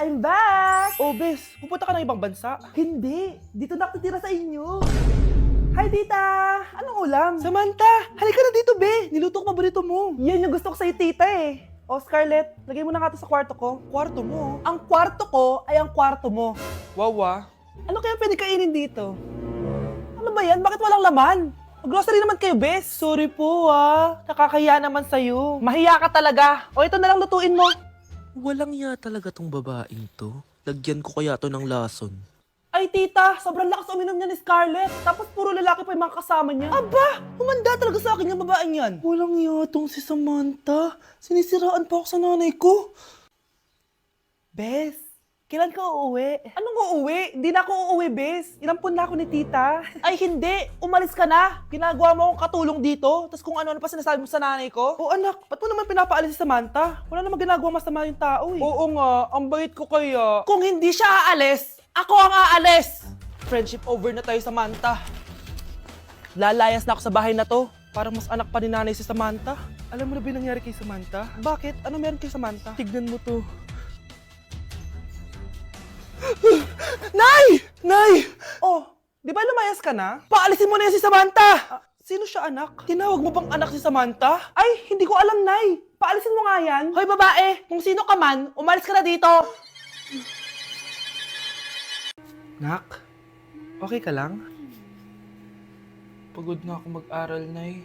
I'm back! Oh, Bes, pupunta ka ng ibang bansa. Hindi, dito na ako titira sa inyo. Hi, tita! Anong ulam? Samantha, halika na dito, Be. Niluto ko paborito mo. Yan yung gusto ko sa'yo, tita eh. Oh, Scarlett, lagay mo na nga to sa kwarto ko. Kwarto mo. Ang kwarto ko ay ang kwarto mo. Wawa. Ano kaya pwede kainin dito? Ano ba yan? Bakit walang laman? Grocery naman kayo, Bes. Sorry po, nakakahiya naman sa'yo. Mahiya ka talaga. O ito na lang lutuin mo. Walang ya talaga tong babaeng to. Lagyan ko kaya to ng lason. Ay, tita, sobrang lakas uminom niya ni Scarlett. Tapos puro lalaki pa yung mga kasama niya. Aba, humanda talaga sa akin yung babaeng yan. Walang iya tong si Samantha. Sinisiraan pa ako sa nanay ko. Bes, kailan ka uuwi? Anong uuwi? Hindi na ako uuwi, Bes. Inampun na ako ni tita. Ay, hindi. Umalis ka na. Ginagawa mo akong katulong dito. Tapos kung ano-ano pa sinasabi mo sa nanay ko. Oh, anak, ba't mo naman pinapaalis si Samantha? Wala namang ginagawa masama yung tao eh. Oo nga, ang bait ko kaya. Kung hindi siya aalis, ako ang aalis! Friendship over na tayo, Samantha. Lalayas na ako sa bahay na to. Parang mas anak pa ni nanay si Samantha. Alam mo na ba yung nangyari kay Samantha? Bakit? Ano meron kay Samantha? Tignan mo to. Nay! Nay! Oh, di ba lumayas ka na? Paalisin mo na yan si Samantha! Sino siya, anak? Tinawag mo bang anak si Samantha? Ay, hindi ko alam, Nay. Paalisin mo nga yan. Hoy, babae! Kung sino ka man, umalis ka na dito! Nak, okay ka lang? Pagod na ako mag-aral, Nay.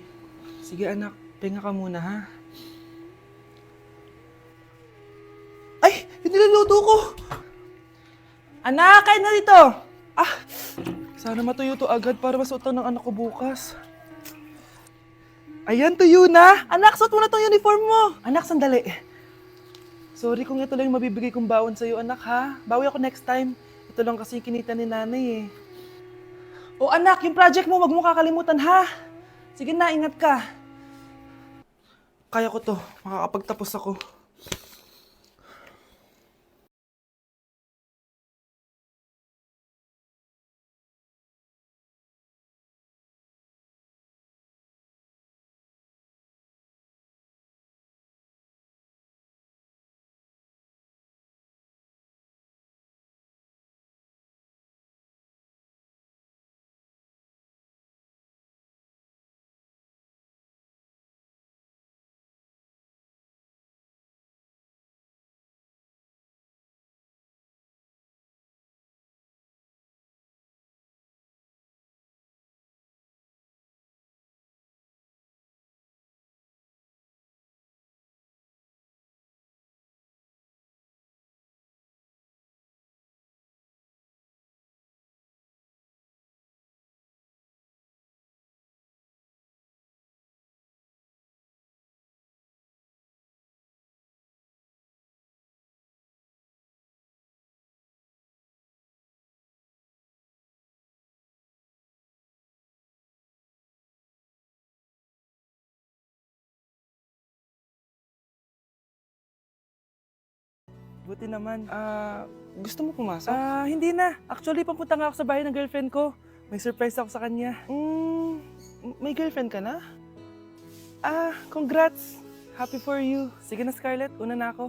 Sige, anak. Pahinga ka muna, ha? Ay! Yung niluluto ko! Anak, kain na dito! Ah! Sana matuyo to agad para masuotan ng anak ko bukas. Ayan, tuyo na! Anak, suot mo na tong uniform mo! Anak, sandali. Sorry kung ito lang yung mabibigay kong bawon sa'yo, anak, ha? Bawi ako next time. Ito lang kasi yung kinita ni nanay, eh. O anak, yung project mo, wag mo kakalimutan, ha? Sige na, ingat ka. Kaya ko to. Makakapagtapos ako. Buti naman. Gusto mo pumasok? Hindi na. Actually, papunta nga ako sa bahay ng girlfriend ko. May surprise ako sa kanya. May girlfriend ka na? Congrats. Happy for you. Sige na, Scarlett. Una na ako.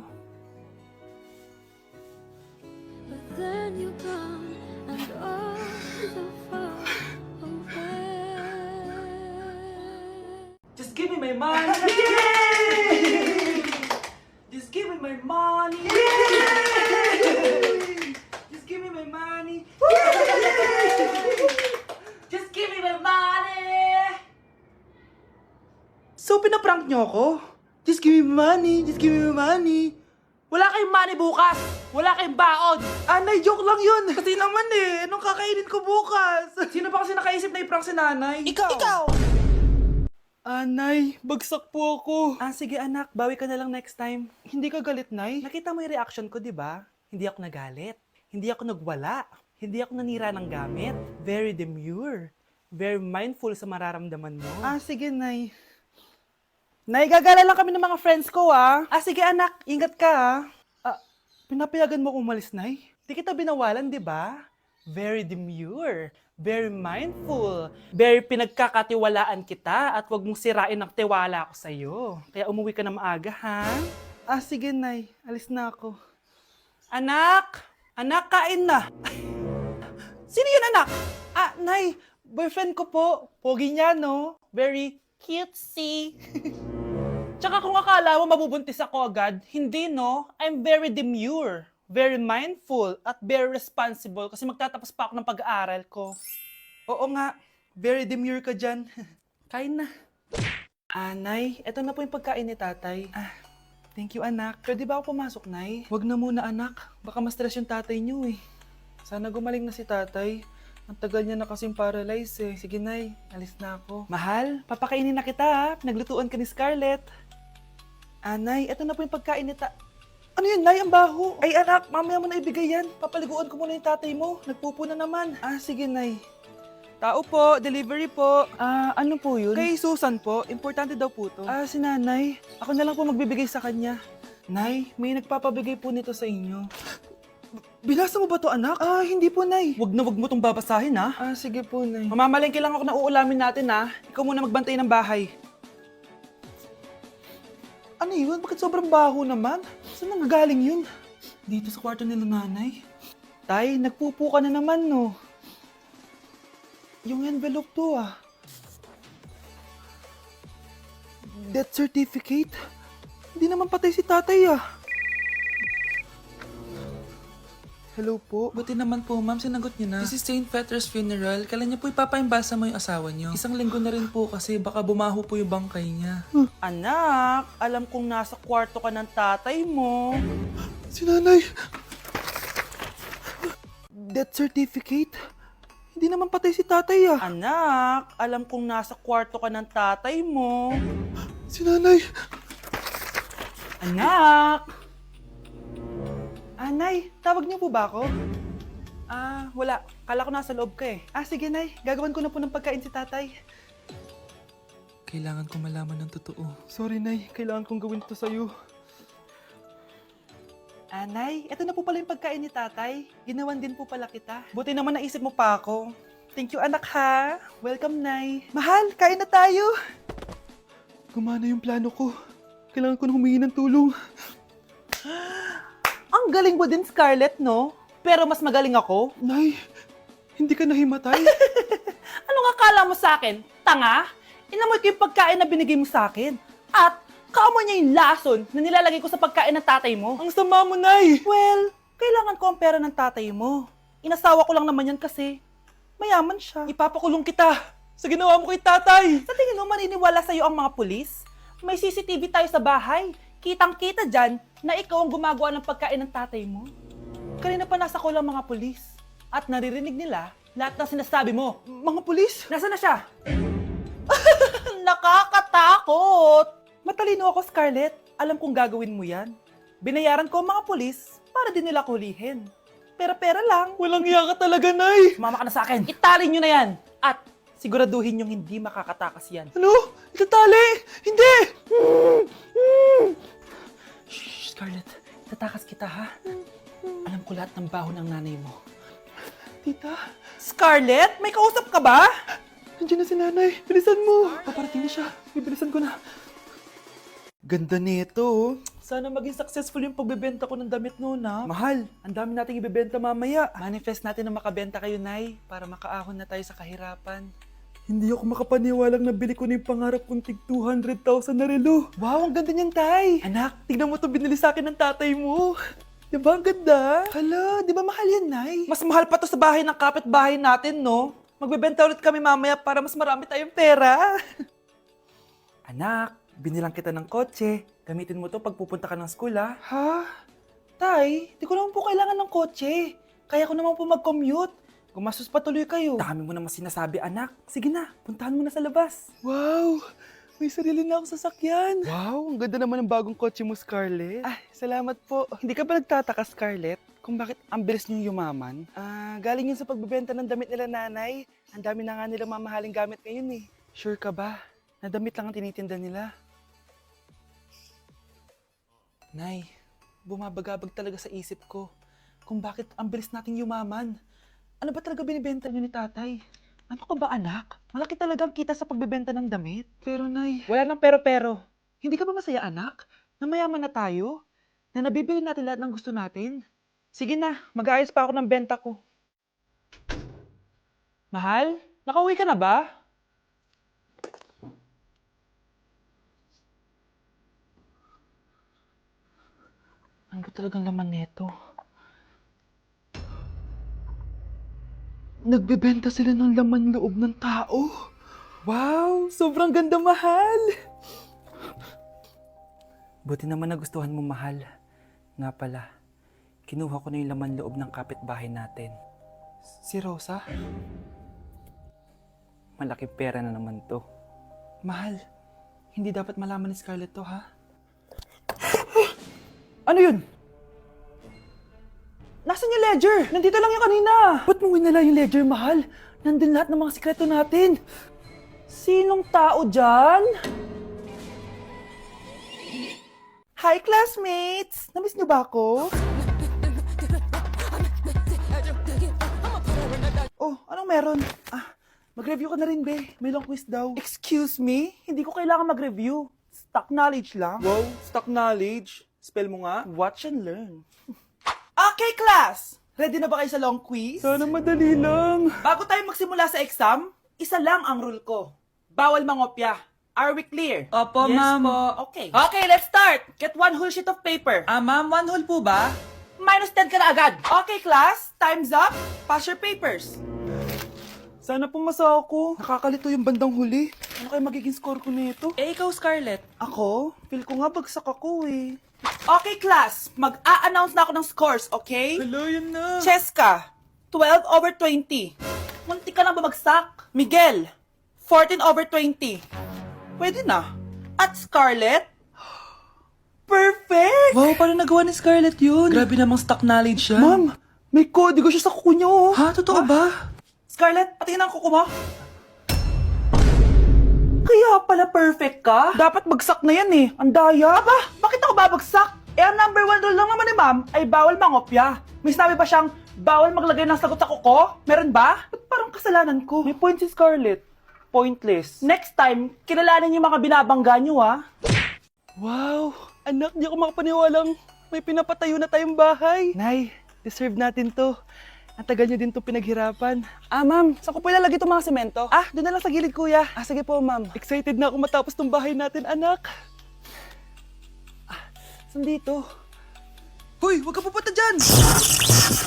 But then you gone and all so far away. Just give me my money. Yay! Just give me my money. Yay! Just give me my money. Just give me my money. So, pinaprank niyo ako? Just give me money. Just give me my money. Wala kayong money bukas. Wala kayong baon. Nay, joke lang yun. Kasi naman anong kakainin ko bukas? Sino ba kasi nakaisip na i-prank si nanay? Ikaw! Nay, bagsak po ako. Sige anak, bawi ka na lang next time. Hindi ka galit, Nay? Nakita mo yung reaction ko, di ba? Hindi ako nagalit. Hindi ako nagwala. Hindi ako nanira ng gamit. Very demure. Very mindful sa mararamdaman mo. Sige, Nay. Nay, gagala lang kami ng mga friends ko, sige anak, ingat ka, pinapayagan mo umalis, Nay? Di kita binawalan, di ba? Very demure, very mindful, very pinagkakatiwalaan kita at wag mong sirain ang tiwala ko sa'yo. Kaya umuwi ka na maaga, ha? Sige, Nay. Alis na ako. Anak! Anak, kain na! Sino yun, anak? Ah, Nay, boyfriend ko po. Pogi niya, no? Very cutesy. Tsaka kung akala mo mabubuntis ako agad, hindi, no? I'm very demure, very mindful, at very responsible kasi magtatapos pa ako ng pag-aaral ko. Oo nga, very demure ka dyan. Kain na. Nay, eto na po yung pagkain ni tatay. Thank you, anak. Pwede ba ako pumasok, Nay? Wag na muna, anak. Baka ma-stress yung tatay niyo, eh. Sana gumaling na si tatay. Ang tagal niya na kasing paralyzed, eh. Sige, Nay. Alis na ako. Mahal, papakainin na kita, ha? Pinaglutuan ka ni Scarlett. Nay, eto na po yung pagkain ni Ano yun, Nay? Ang baho. Ay, anak, mamaya mo na ibigay yan. Papaliguan ko muna yung tatay mo. Nagpupo na naman. Sige, Nay. Tao po, delivery po. Ano po yun? Kay Susan po, importante daw po to. Si nanay. Ako na lang po magbibigay sa kanya. Nay, may nagpapabigay po nito sa inyo. Binasa mo ba to, anak? Hindi po, Nay. Wag na wag mo tong babasahin, ha? Sige po, Nay. Mamamalengke lang ako na uulamin natin, ha? Ikaw muna magbantay ng bahay. Ano yun? Bakit sobrang baho naman? Saan nanggagaling yun? Dito sa kwarto nila nanay. Tay, nagpupo ka na naman, no? Yung envelope to, Death certificate? Hindi naman patay si tatay, Hello po. Buti naman po, ma'am, sinagot niyo na. This is St. Peter's Funeral. Kailan niyo po ipapaimbasa mo yung asawa niyo? Isang linggo na rin po kasi baka bumaho po yung bangkay niya. Anak, alam kong nasa kwarto ka ng tatay mo. Si nanay. Death certificate? Hindi naman patay si tatay, Anak, alam kong nasa kwarto ka ng tatay mo. Si nanay. Anak! Nay, tawag niyo po ba ako? Wala. Kala ko nasa loob ka, eh. Sige, Nay. Gagawan ko na po ng pagkain si tatay. Kailangan ko malaman ng totoo. Sorry, Nay. Kailangan kong gawin ito sa'yo. Nay, eto na po pala yung pagkain ni tatay. Ginawan din po pala kita. Buti naman naisip mo pa ako. Thank you, anak, ha. Welcome, Nay. Mahal, kain na tayo. Gumana yung plano ko. Kailangan ko na humingi ng tulong. Ang galing mo din, Scarlett, no? Pero mas magaling ako. Nay, hindi ka nahimatay? Anong akala mo sa akin? Tanga? Inamoy ko yung pagkain na binigay mo sa akin. At kaamoy niya yung lason na nilalagay ko sa pagkain ng tatay mo. Ang sama mo, Nay! Well, kailangan ko ang pera ng tatay mo. Inasawa ko lang naman yan kasi mayaman siya. Ipapakulong kita sa ginawa mo kay tatay. Sa tingin mo, maniniwala sa'yo ang mga pulis? May CCTV tayo sa bahay. Kitang-kita dyan na ikaw ang gumagawa ng pagkain ng tatay mo. Kanina pa nasa kulang mga pulis. At naririnig nila lahat ng sinasabi mo. Mga pulis? Nasaan na siya? Nakakatakot! Matalino ako, Scarlett. Alam kong gagawin mo yan. Binayaran ko ang mga pulis para din nila kulihin. Pera-pera lang. Walang iya ka talaga, Nay! Sumama ka na sa akin. Itali nyo na yan. At siguraduhin yung hindi makakatakas yan. Ano? Itatali! Hindi! Shh, Scarlett. Itatakas kita, ha? Alam ko lahat ng baho ng nanay mo. Tita, Scarlett, may kausap ka ba? nandiyan na si nanay. Bilisan mo! Paparating na siya. Bibilisan ko na. Ganda nito, Sana maging successful yung pagbebenta ko ng damit noon, ha? Mahal, ang dami nating ibebenta mamaya. Manifest natin na makabenta kayo, Nay, para makaahon na tayo sa kahirapan. Hindi ako makapaniwalang nabili ko na yung pangarap kong tig 200,000 na relo. Wow, ang ganda niyan, Tay! Anak, tignan mo to binili sa akin ng tatay mo. Diba ang ganda? Hala, di ba mahal yan, Nay? Mas mahal pa to sa bahay ng kapitbahay natin, no? Magbebenta ulit kami mamaya para mas marami tayong pera. Anak, binilang kita ng kotse. Gamitin mo to pag pupunta ka ng school, ha? Ha? Tay, di ko naman po kailangan ng kotse. Kaya ko naman po mag-commute. Gumastos pa tuloy kayo. Dami mo naman sinasabi, anak. Sige na, puntahan mo na sa labas. Wow! May sarili na akong sasakyan. Wow, ang ganda naman ng bagong kotse mo, Scarlett. Salamat po. Hindi ka ba nagtataka, Scarlett, kung bakit ang bilis niyong yumaman? Galing yun sa pagbebenta ng damit nila nanay. Ang dami na nga nila mamahaling gamit ngayon, eh. Sure ka ba? Na damit lang ang tinitinda nila? Nay, bumabagabag talaga sa isip ko kung bakit ang bilis nating yumaman. Ano ba talaga binibenta niyo ni tatay? Ano ka ba, anak? Malaki talaga ang kita sa pagbebenta ng damit. Pero, Nay, Wala nang pero-pero. Hindi ka ba masaya, anak? Na mayaman na tayo? Na nabibili natin lahat ng gusto natin? Sige na, mag-aayos pa ako ng benta ko. Mahal, nakauwi ka na ba? Ano ba talagang laman nito? Nagbebenta sila ng laman loob ng tao. Wow, sobrang ganda, mahal. Buti naman nagustuhan mo, mahal. Nga pala, kinuha ko na yung laman loob ng kapitbahay natin. Si Rosa? Malaking pera na naman to. Mahal, hindi dapat malaman ni Scarlett to, ha? Ano yun? Nasaan yung ledger? Nandito lang yung kanina. Ba't mo winala yung ledger, mahal? Nandun lahat ng mga sikreto natin. Sinong tao dyan? Hi, classmates! Namiss niyo ba ako? Oh, anong meron? Mag-review ka na rin, be. May long quiz daw. Excuse me? Hindi ko kailangan mag-review. Stock knowledge lang. Wow, stock knowledge. Spell mo nga. Watch and learn. Okay, class! Ready na ba kayo sa long quiz? Sana madali lang. Bago tayo magsimula sa exam, isa lang ang rule ko. Bawal mangopya. Are we clear? Opo, Yes ma'am. po. Okay. Okay, let's start. Get one whole sheet of paper. Ma'am, 1 whole po ba? Minus 10 ka na agad. Okay, class. Time's up. Pass your papers. Sana pumasa ako. Nakakalito yung bandang huli. Ano kaya magiging score ko nito? Eh, ikaw, Scarlett. Ako? Feel ko nga bagsak ako eh. Okay, class. Mag-a-announce na ako ng scores, okay? Hello, yun na. Cheska, 12/20. Munti ka lang bumagsak. Miguel, 14/20. Pwede na. At Scarlett, perfect! Wow, paano nagawa ni Scarlett yun? Grabe namang stock knowledge siya. Ma'am, may kodigo siya sa kuko niyo. Oh. Ha? Totoo ba? Scarlett, patingin ang kuko mo. Kaya pala perfect ka? Dapat bagsak na yan eh. Ang daya. Ba, bakit ako babagsak? Eh, ang number 1 rule lang naman ni ma'am ay bawal mangopya. May sinabi ba siyang bawal maglagay ng sagot sa kuko? Meron ba? Ba't parang kasalanan ko? May point si Scarlett. Pointless. Next time, kilalanin yung mga binabangga niyo, ha? Wow! Anak, di ako makapaniwalang may pinapatayo na tayong bahay. Nay, deserve natin to. Ang tagal niyo din to pinaghirapan. Ma'am, saan ko po ilalagay itong mga semento? Doon na lang sa gilid, kuya. Sige po, ma'am. Excited na ako matapos tong bahay natin, anak. Saan dito? Hoy, huwag ka pupunta dyan!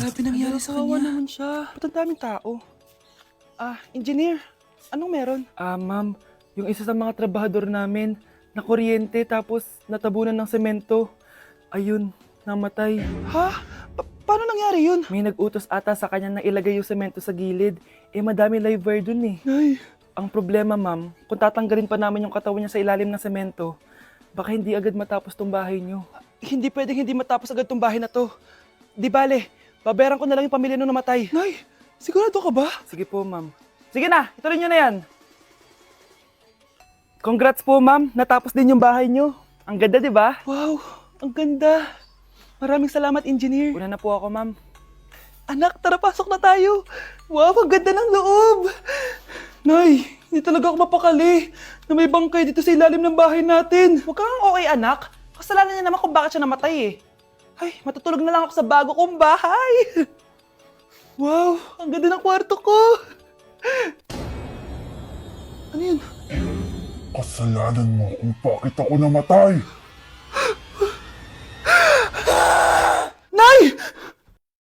Grabe nangyari sa Kawawa kanya. naman siya. Ba't ang daming tao? Engineer, anong meron? Ma'am, yung isa sa mga trabahador namin, nakuryente tapos natabunan ng semento. Ayun, namatay. Ha? Paano nangyari yun? May nag-utos ata sa kanya na ilagay yung semento sa gilid. Madami live wire dun eh. Ay. Ang problema, ma'am, kung tatanggalin pa namin yung katawan niya sa ilalim ng semento, baka hindi agad matapos tong bahay niyo. Hindi pwedeng hindi matapos agad tong bahay na to. Di bale, babayaran ko na lang yung pamilya nung namatay. Nay, sigurado ka ba? Sige po, ma'am. Sige na, ituloy niyo na yan. Congrats po, ma'am. Natapos din yung bahay niyo. Ang ganda, di ba? Wow, ang ganda. Maraming salamat, engineer. Una na po ako, ma'am. Anak, tara pasok na tayo. Wow, ang ganda ng loob. Nay, hindi talaga ako mapakali na may bangkay dito sa ilalim ng bahay natin. Huwag kang okay, anak. Kasalanan niya naman kung bakit siya namatay eh. Ay, matutulog na lang ako sa bago kong bahay. Wow, ang ganda ng kwarto ko. Ano yun? Kasalanan mo kung bakit ako namatay. Nay!